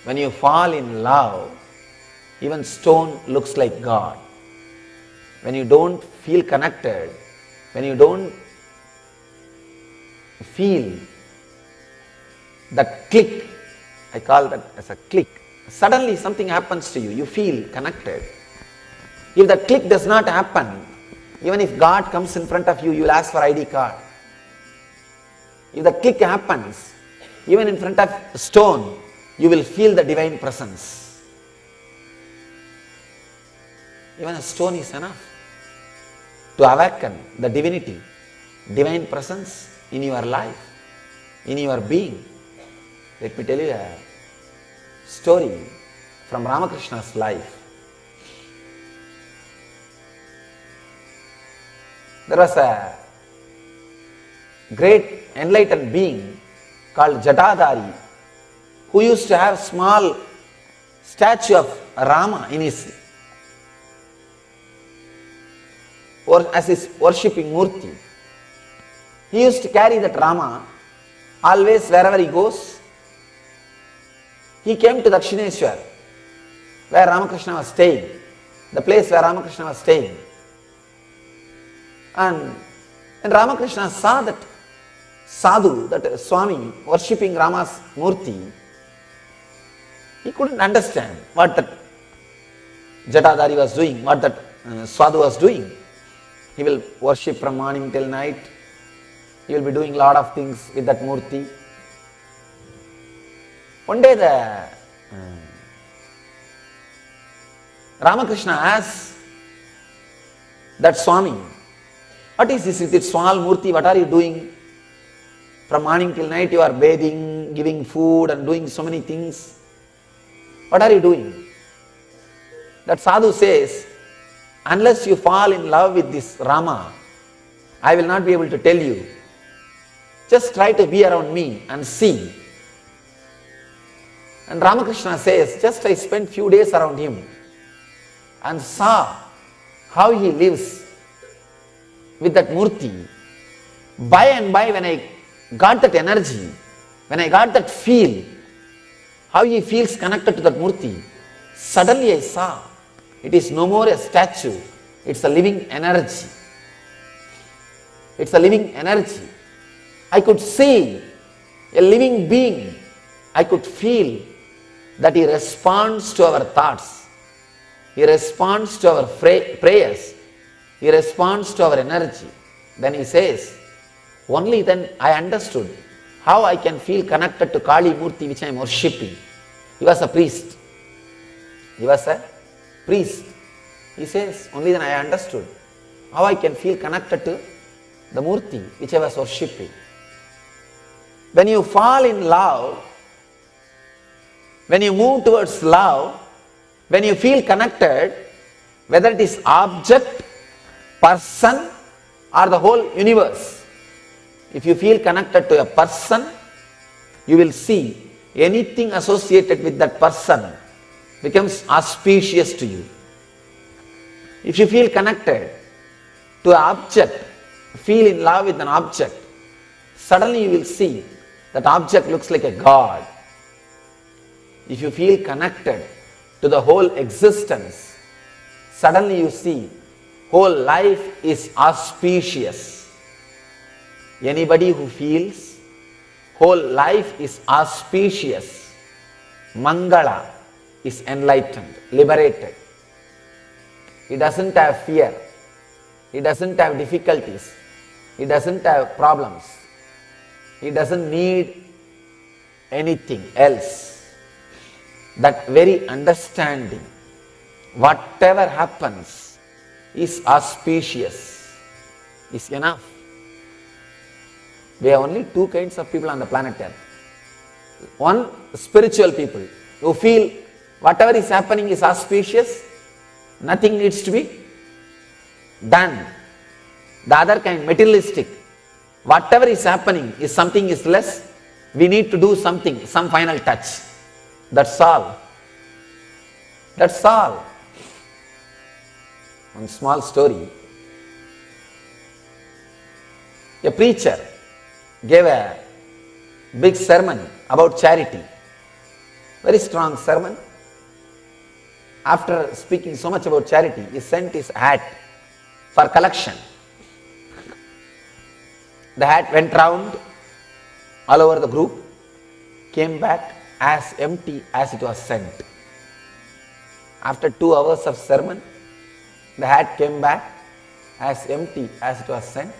when you fall in love, even stone looks like God. When you don't feel connected, when you don't feel that click, I call that as a click. Suddenly something happens to you, you feel connected. If that click does not happen, even if God comes in front of you, you will ask for ID card. If the click happens, even in front of a stone, you will feel the divine presence. Even a stone is enough to awaken the divinity, divine presence in your life, in your being. Let me tell you a story from Ramakrishna's life. There was a great enlightened being called Jatadhari who used to have small statue of Rama in his or as his worshipping murti. He used to carry that Rama always wherever he goes. He came to Dakshineshwar where Ramakrishna was staying, the place where Ramakrishna was staying. And when Ramakrishna saw that sadhu, that Swami worshipping Rama's murti, he couldn't understand what that Jatadhari was doing, what that sadhu was doing. He will worship from morning till night. He will be doing a lot of things with that murti. One day the Ramakrishna asked that Swami, what is this with this small murti? What are you doing? From morning till night you are bathing, giving food and doing so many things. What are you doing? That sadhu says, unless you fall in love with this Rama, I will not be able to tell you. Just try to be around me and see. And Ramakrishna says, just I spent few days around him and saw how he lives with that murti. By and by, when I got that energy, when I got that feel, how he feels connected to that murti, suddenly I saw it is no more a statue, it's a living energy. It's a living energy. I could see a living being. I could feel that he responds to our thoughts. He responds to our prayers. He responds to our energy. Then he says, only then I understood how I can feel connected to Kali Murti which I am worshipping. He was a priest. He was a priest. He says, only then I understood how I can feel connected to the Murti which I was worshipping. When you fall in love, when you move towards love, when you feel connected, whether it is object, person or the whole universe, if you feel connected to a person, you will see anything associated with that person becomes auspicious to you. If you feel connected to an object, feel in love with an object, suddenly you will see that object looks like a God. If you feel connected to the whole existence, suddenly you see whole life is auspicious. Anybody who feels whole life is auspicious, Mangala, is enlightened, liberated. He doesn't have fear. He doesn't have difficulties. He doesn't have problems. He doesn't need anything else. That very understanding, whatever happens, is auspicious, is enough. We have only two kinds of people on the planet Earth. One, spiritual people who feel whatever is happening is auspicious, nothing needs to be done. The other kind, materialistic, whatever is happening is something is less, we need to do something, some final touch. That's all. That's all. One small story. A preacher gave a big sermon about charity. Very strong sermon. After speaking so much about charity, he sent his hat for collection. The hat went round all over the group, came back as empty as it was sent. After 2 hours of sermon, the hat came back as empty as it was sent.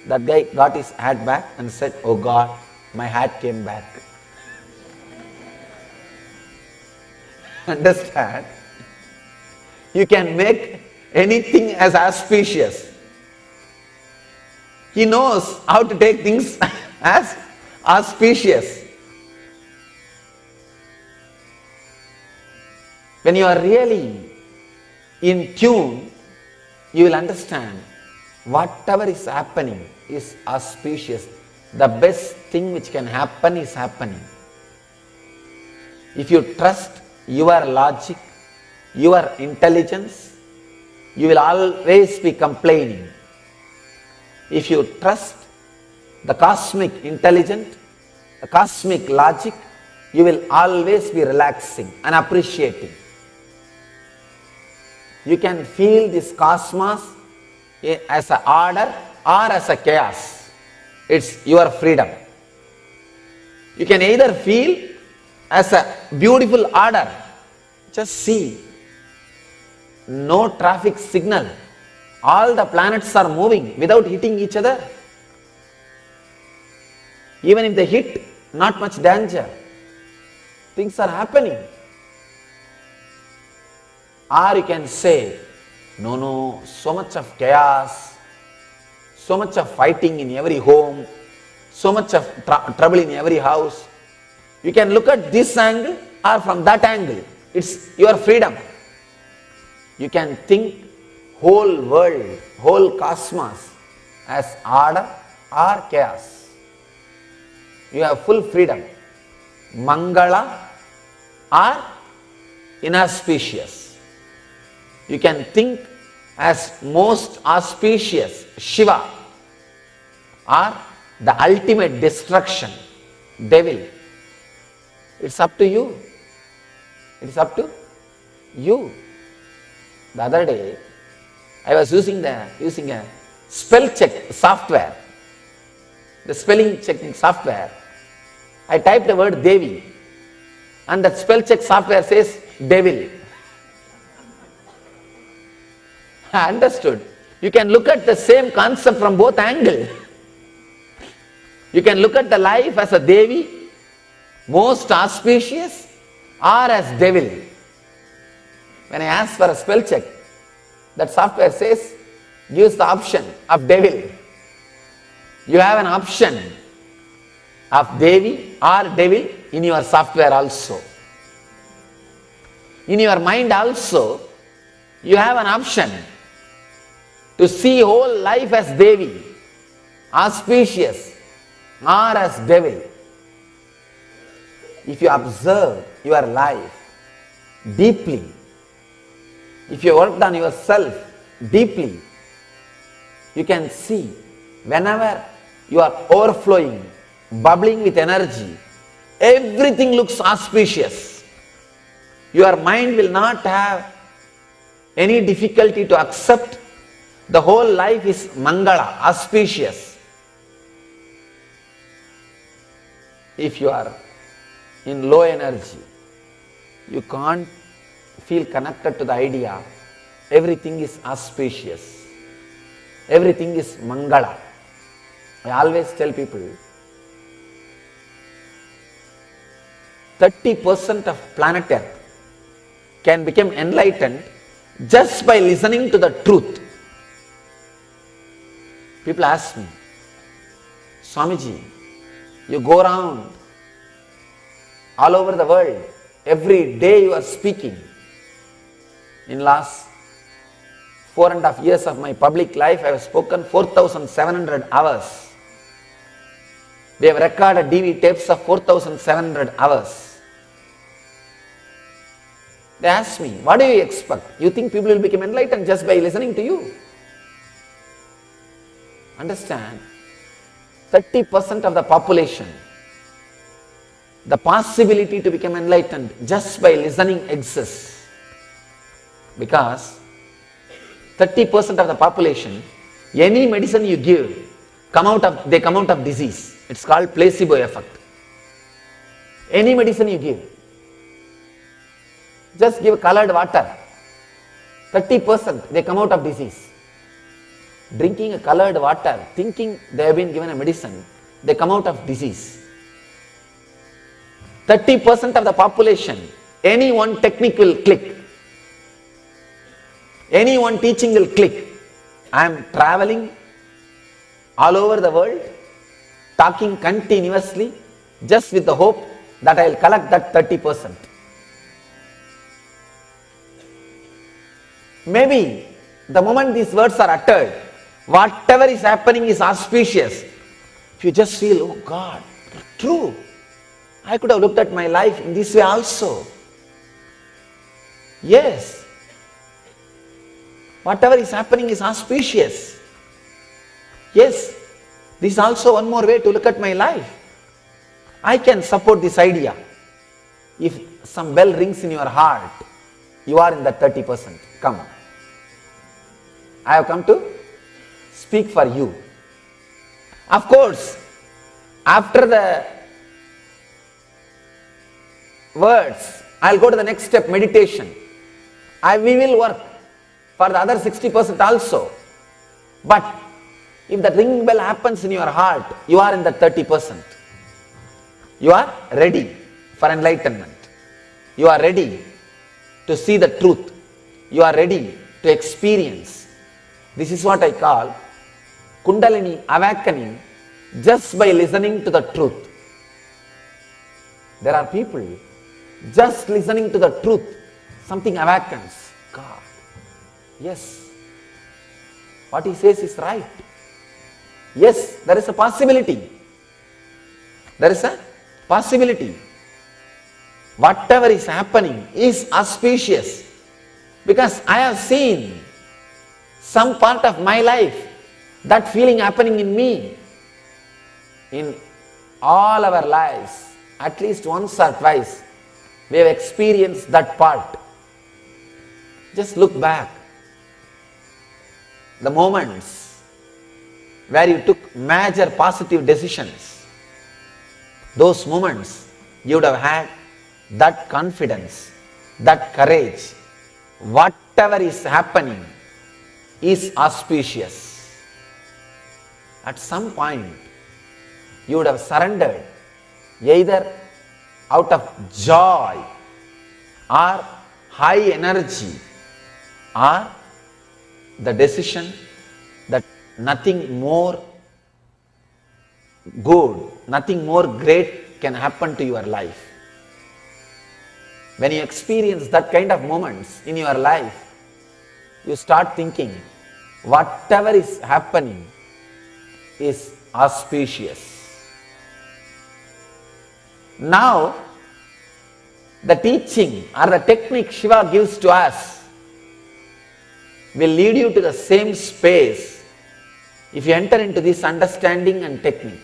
That guy got his hat back and said, "Oh God, my hat came back." Understand? You can make anything as auspicious. He knows how to take things as auspicious. When you are really in tune, you will understand whatever is happening is auspicious. The best thing which can happen is happening. If you trust your logic, your intelligence, you will always be complaining. If you trust the cosmic intelligence, the cosmic logic, you will always be relaxing and appreciating. You can feel this cosmos as an order or as a chaos. It's your freedom. You can either feel as a beautiful order. Just see, no traffic signal. All the planets are moving without hitting each other. Even if they hit, not much danger. Things are happening. Or you can say, no, so much of chaos, so much of fighting in every home, so much of trouble in every house. You can look at this angle or from that angle. It's your freedom. You can think whole world, whole cosmos as order or chaos. You have full freedom. Mangala or inauspicious. You can think as most auspicious, Shiva, or the ultimate destruction, devil. It's up to you. It's up to you. The other day, I was using a spell check software. The spelling checking software. I typed the word Devi, and the spell check software says devil. I understood. You can look at the same concept from both angles. You can look at the life as a Devi, most auspicious, or as devil. When I ask for a spell check, that software says, gives the option of devil. You have an option of Devi or devil in your software also. In your mind also, you have an option to see whole life as Devi, auspicious, or as devil. If you observe your life deeply, if you worked on yourself deeply, you can see whenever you are overflowing, bubbling with energy, everything looks auspicious. Your mind will not have any difficulty to accept the whole life is Mangala, auspicious. If you are in low energy, you can't feel connected to the idea. Everything is auspicious. Everything is Mangala. I always tell people, 30% of planet Earth can become enlightened just by listening to the truth. People ask me, Swamiji, you go around all over the world, every day you are speaking. In last 4.5 years of my public life, I have spoken 4,700 hours. We have recorded DV tapes of 4,700 hours. They ask me, what do you expect? You think people will become enlightened just by listening to you? Understand, 30% of the population the possibility to become enlightened just by listening exists. Because 30% of the population, any medicine you give, they come out of disease. It's called placebo effect. Any medicine you give, just give colored water, 30% they come out of disease. Drinking a colored water, thinking they have been given a medicine, they come out of disease. 30% of the population, any one technique will click. Any one teaching will click. I am traveling all over the world, talking continuously, just with the hope that I will collect that 30%. Maybe the moment these words are uttered, whatever is happening is auspicious. If you just feel, oh God, true, I could have looked at my life in this way also. Yes, whatever is happening is auspicious. Yes, this is also one more way to look at my life. I can support this idea. If some bell rings in your heart, you are in that 30%. Come. I have come to speak for you. Of course, after the words, I'll go to the next step, meditation. We will work for the other 60% also. But if the ring bell happens in your heart, you are in the 30%. You are ready for enlightenment. You are ready to see the truth. You are ready to experience. This is what I call Kundalini awakening just by listening to the truth. There are people, just listening to the truth, something awakens. God, yes, what he says is right. Yes, there is a possibility. There is a possibility. Whatever is happening is auspicious. Because I have seen some part of my life, that feeling happening in me. In all our lives, at least once or twice, we have experienced that part. Just look back. The moments where you took major positive decisions, those moments you would have had that confidence, that courage. Whatever is happening is auspicious. At some point, you would have surrendered either out of joy or high energy or the decision that nothing more good, nothing more great can happen to your life. When you experience that kind of moments in your life, you start thinking, whatever is happening is auspicious. Now, the teaching or the technique Shiva gives to us will lead you to the same space if you enter into this understanding and technique.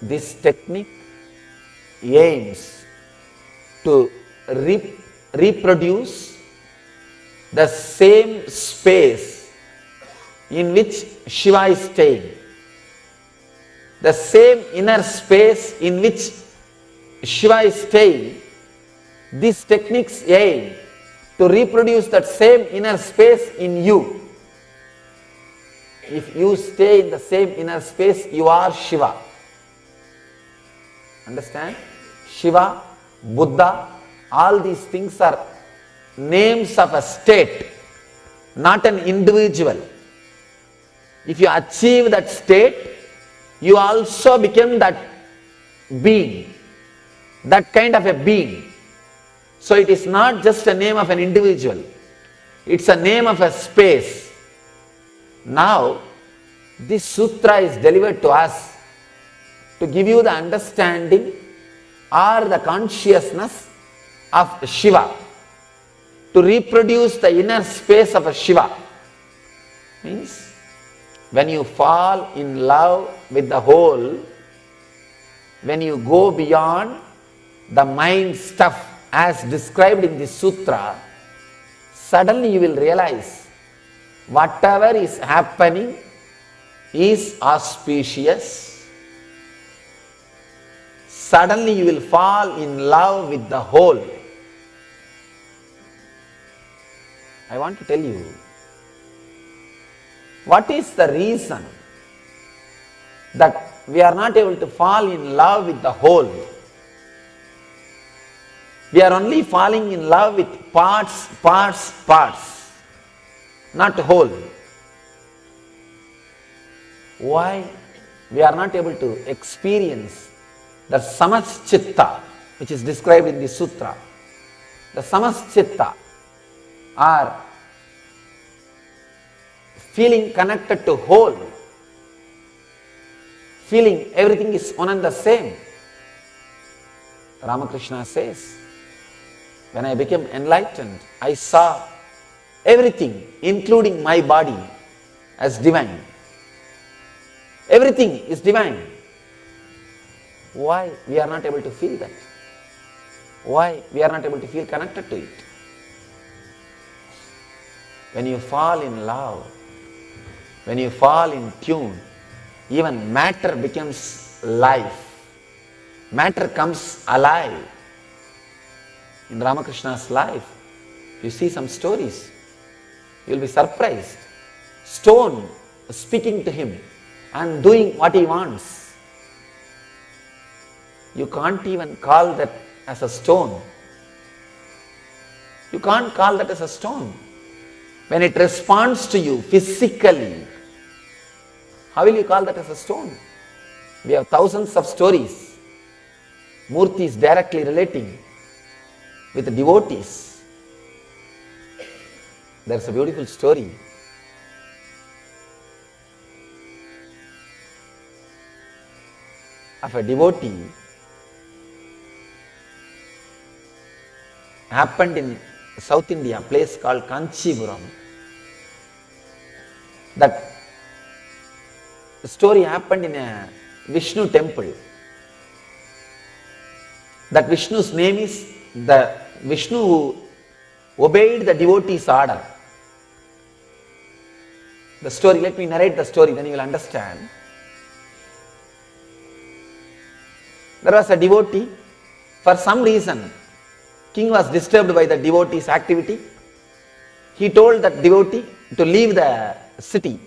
This technique aims to reproduce the same space in which Shiva is staying. The same inner space in which Shiva is staying, these techniques aim to reproduce that same inner space in you. If you stay in the same inner space, you are Shiva. Understand? Shiva, Buddha, all these things are names of a state, not an individual. If you achieve that state, you also become that being, that kind of a being. So it is not just a name of an individual, it's a name of a space. Now, this sutra is delivered to us to give you the understanding or the consciousness of Shiva, to reproduce the inner space of a Shiva. Means, when you fall in love with the whole, when you go beyond the mind stuff as described in the sutra, suddenly you will realize whatever is happening is auspicious. Suddenly you will fall in love with the whole. I want to tell you, what is the reason that we are not able to fall in love with the whole? We are only falling in love with parts, not whole. Why we are not able to experience the samaschitta, which is described in the sutra? The samaschitta are feeling connected to whole, feeling everything is one and the same. Ramakrishna says, when I became enlightened, I saw everything, including my body, as divine. Everything is divine. Why we are not able to feel that? Why we are not able to feel connected to it? When you fall in love, when you fall in tune, even matter becomes life. Matter comes alive. In Ramakrishna's life, you see some stories, you will be surprised. Stone speaking to him and doing what he wants. You can't even call that as a stone. You can't call that as a stone. When it responds to you physically, how will you call that as a stone? We have thousands of stories, murtis directly relating with the devotees. There's a beautiful story of a devotee happened in South India, a place called Kanchipuram. That story happened in a Vishnu temple. That Vishnu's name is the Vishnu who obeyed the devotee's order. The story, let me narrate the story, then you will understand. There was a devotee. For some reason, king was disturbed by the devotee's activity. He told that devotee to leave the city.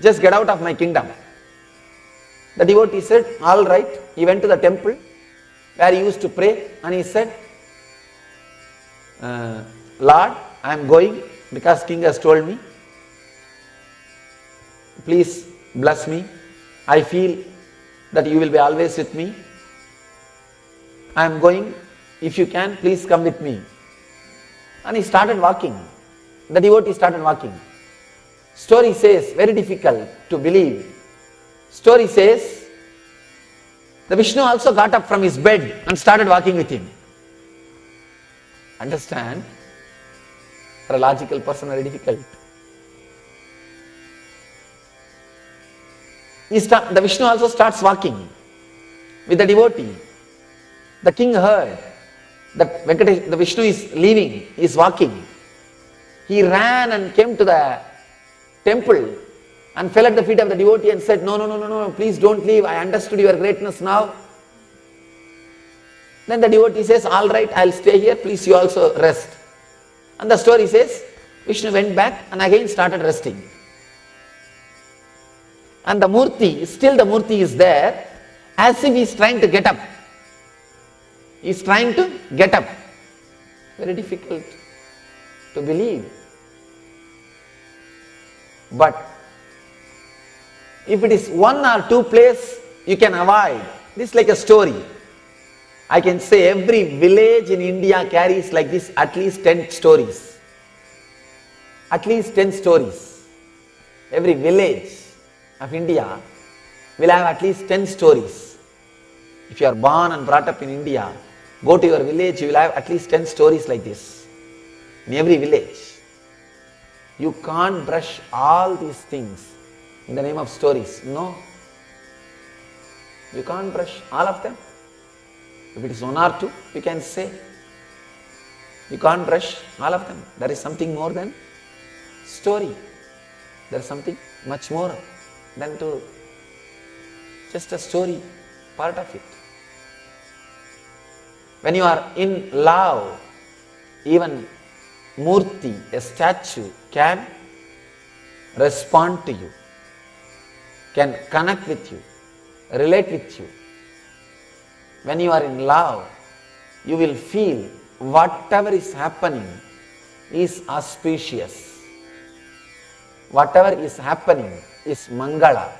Just get out of my kingdom. The devotee said, all right. He went to the temple where he used to pray, and he said, Lord, I am going because king has told me. Please bless me. I feel that you will be always with me. I am going. If you can, please come with me. And he started walking. The devotee started walking. Story says, very difficult to believe. Story says, the Vishnu also got up from his bed and started walking with him. Understand? For a logical person, very difficult. The Vishnu also starts walking with the devotee. The king heard that the Vishnu is leaving, he is walking. He ran and came to the temple and fell at the feet of the devotee and said, no, please don't leave. I understood your greatness now. Then the devotee says, all right, I'll stay here. Please, you also rest. And the story says, Vishnu went back and again started resting. And the murti, still the murti is there, as if he is trying to get up. He is trying to get up. Very difficult to believe. But if it is one or two places you can avoid, this is like a story. I can say every village in India carries like this at least 10 stories. At least 10 stories. Every village of India will have at least 10 stories. If you are born and brought up in India, go to your village, you will have at least 10 stories like this. In every village. You can't brush all these things in the name of stories. No. You can't brush all of them. If it is one or two, you can say. You can't brush all of them. There is something more than story. There is something much more than to just a story, part of it. When you are in love, even Murti, a statue, can respond to you, can connect with you, relate with you. When you are in love, you will feel whatever is happening is auspicious. Whatever is happening is Mangala.